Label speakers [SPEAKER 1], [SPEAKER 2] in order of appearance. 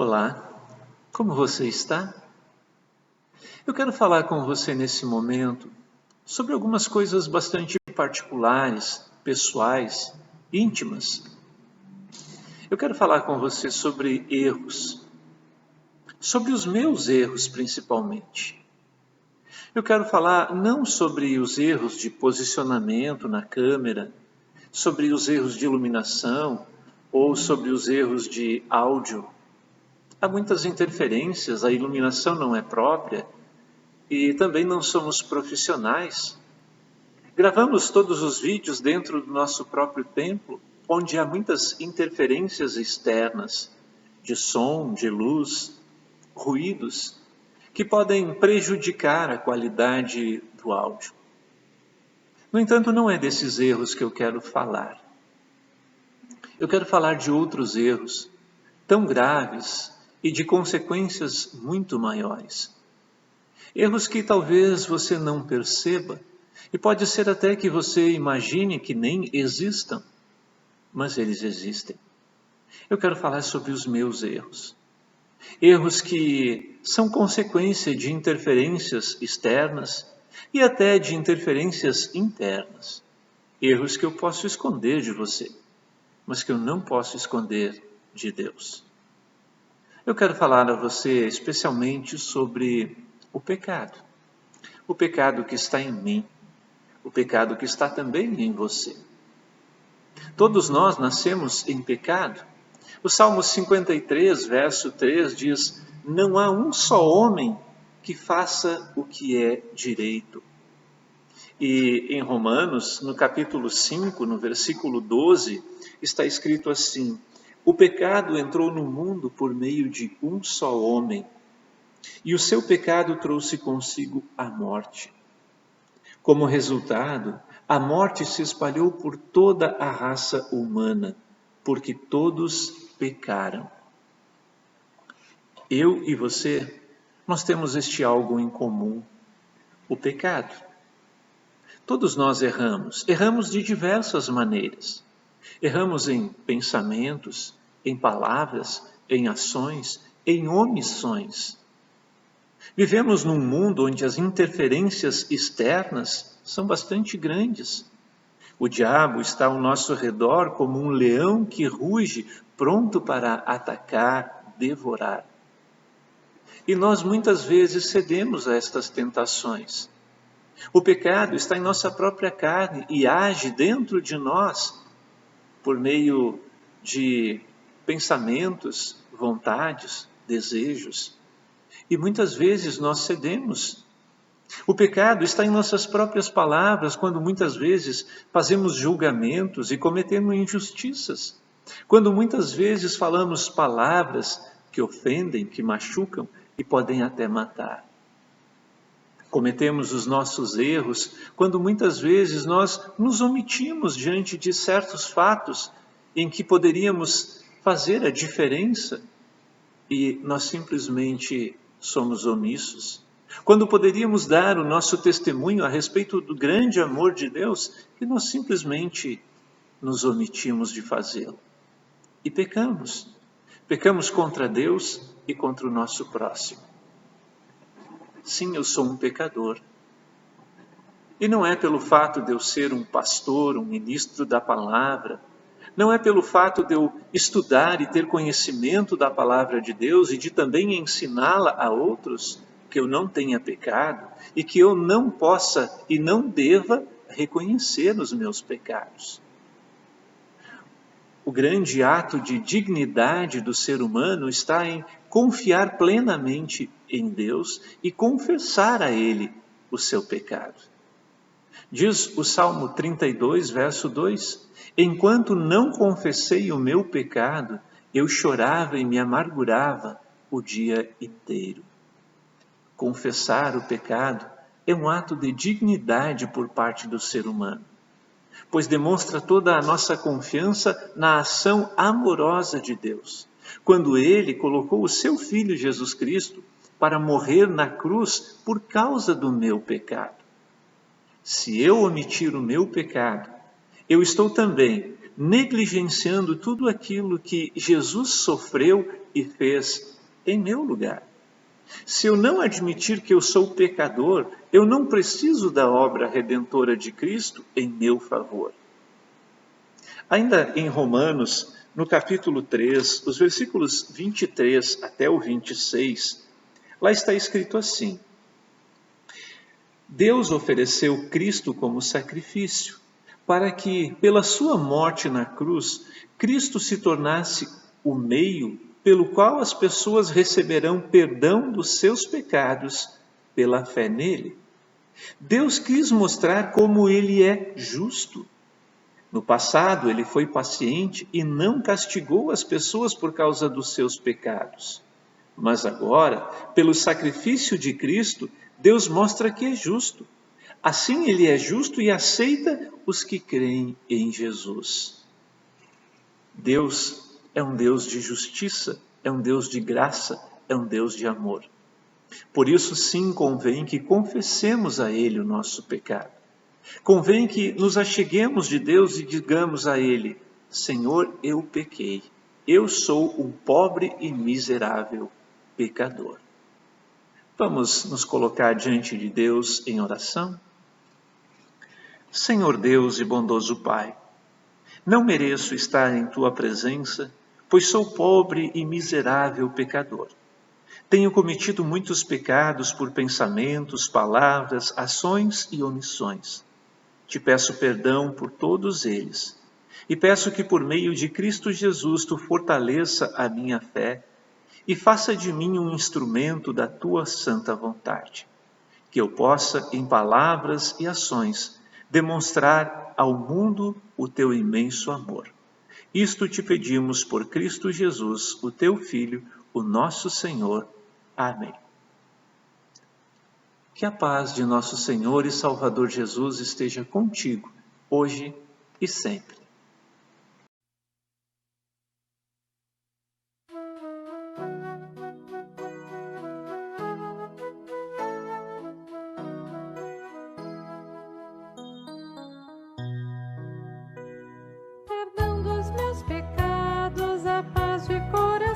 [SPEAKER 1] Olá, como você está? Eu quero falar com você nesse momento sobre algumas coisas bastante particulares, pessoais, íntimas. Eu quero falar com você sobre erros, sobre os meus erros principalmente. Eu quero falar não sobre os erros de posicionamento na câmera, sobre os erros de iluminação ou sobre os erros de áudio. Há muitas interferências, a iluminação não é própria e também não somos profissionais. Gravamos todos os vídeos dentro do nosso próprio templo, onde há muitas interferências externas, de som, de luz, ruídos, que podem prejudicar a qualidade do áudio. No entanto, não é desses erros que eu quero falar. Eu quero falar de outros erros, tão graves e de consequências muito maiores. Erros que talvez você não perceba, e pode ser até que você imagine que nem existam, mas eles existem. Eu quero falar sobre os meus erros. Erros que são consequência de interferências externas e até de interferências internas. Erros que eu posso esconder de você, mas que eu não posso esconder de Deus. Eu quero falar a você especialmente sobre o pecado. O pecado que está em mim, o pecado que está também em você. Todos nós nascemos em pecado. O Salmo 53, verso 3 diz: não há um só homem que faça o que é direito. E em Romanos, no capítulo 5, no versículo 12, está escrito assim: o pecado entrou no mundo por meio de um só homem, e o seu pecado trouxe consigo a morte. Como resultado, a morte se espalhou por toda a raça humana, porque todos pecaram. Eu e você, nós temos este algo em comum, o pecado. Todos nós erramos de diversas maneiras. Erramos em pensamentos, em palavras, em ações, em omissões. Vivemos num mundo onde as interferências externas são bastante grandes. O diabo está ao nosso redor como um leão que ruge, pronto para atacar, devorar. E nós muitas vezes cedemos a estas tentações. O pecado está em nossa própria carne e age dentro de nós por meio de pensamentos, vontades, desejos. E muitas vezes nós cedemos. O pecado está em nossas próprias palavras, quando muitas vezes fazemos julgamentos e cometemos injustiças. Quando muitas vezes falamos palavras que ofendem, que machucam e podem até matar. Cometemos os nossos erros quando muitas vezes nós nos omitimos diante de certos fatos em que poderíamos fazer a diferença e nós simplesmente somos omissos. Quando poderíamos dar o nosso testemunho a respeito do grande amor de Deus e nós simplesmente nos omitimos de fazê-lo. E pecamos. Pecamos contra Deus e contra o nosso próximo. Sim, eu sou um pecador. E não é pelo fato de eu ser um pastor, um ministro da palavra, não é pelo fato de eu estudar e ter conhecimento da palavra de Deus e de também ensiná-la a outros, que eu não tenha pecado e que eu não possa e não deva reconhecer os meus pecados. O grande ato de dignidade do ser humano está em confiar plenamente em Deus e confessar a Ele o seu pecado. Diz o Salmo 32, verso 2: enquanto não confessei o meu pecado, eu chorava e me amargurava o dia inteiro. Confessar o pecado é um ato de dignidade por parte do ser humano, pois demonstra toda a nossa confiança na ação amorosa de Deus, quando Ele colocou o seu Filho Jesus Cristo para morrer na cruz por causa do meu pecado. Se eu omitir o meu pecado, eu estou também negligenciando tudo aquilo que Jesus sofreu e fez em meu lugar. Se eu não admitir que eu sou pecador, eu não preciso da obra redentora de Cristo em meu favor. Ainda em Romanos, no capítulo 3, os versículos 23 até o 26, lá está escrito assim: Deus ofereceu Cristo como sacrifício, para que, pela sua morte na cruz, Cristo se tornasse o meio pelo qual as pessoas receberão perdão dos seus pecados pela fé nele. Deus quis mostrar como ele é justo. No passado, ele foi paciente e não castigou as pessoas por causa dos seus pecados. Mas agora, pelo sacrifício de Cristo, Deus mostra que é justo. Assim, ele é justo e aceita os que creem em Jesus. Deus é um Deus de justiça, é um Deus de graça, é um Deus de amor. Por isso, sim, convém que confessemos a Ele o nosso pecado. Convém que nos acheguemos de Deus e digamos a Ele: Senhor, eu pequei. Eu sou um pobre e miserável pecador. Vamos nos colocar diante de Deus em oração? Senhor Deus e bondoso Pai, não mereço estar em Tua presença, pois sou pobre e miserável pecador. Tenho cometido muitos pecados por pensamentos, palavras, ações e omissões. Te peço perdão por todos eles e peço que por meio de Cristo Jesus Tu fortaleça a minha fé e faça de mim um instrumento da Tua santa vontade, que eu possa, em palavras e ações, demonstrar ao mundo o Teu imenso amor. Isto te pedimos por Cristo Jesus, o Teu Filho, o nosso Senhor. Amém. Que a paz de nosso Senhor e Salvador Jesus esteja contigo, hoje e sempre.
[SPEAKER 2] Perdão dos meus pecados, a paz de coração.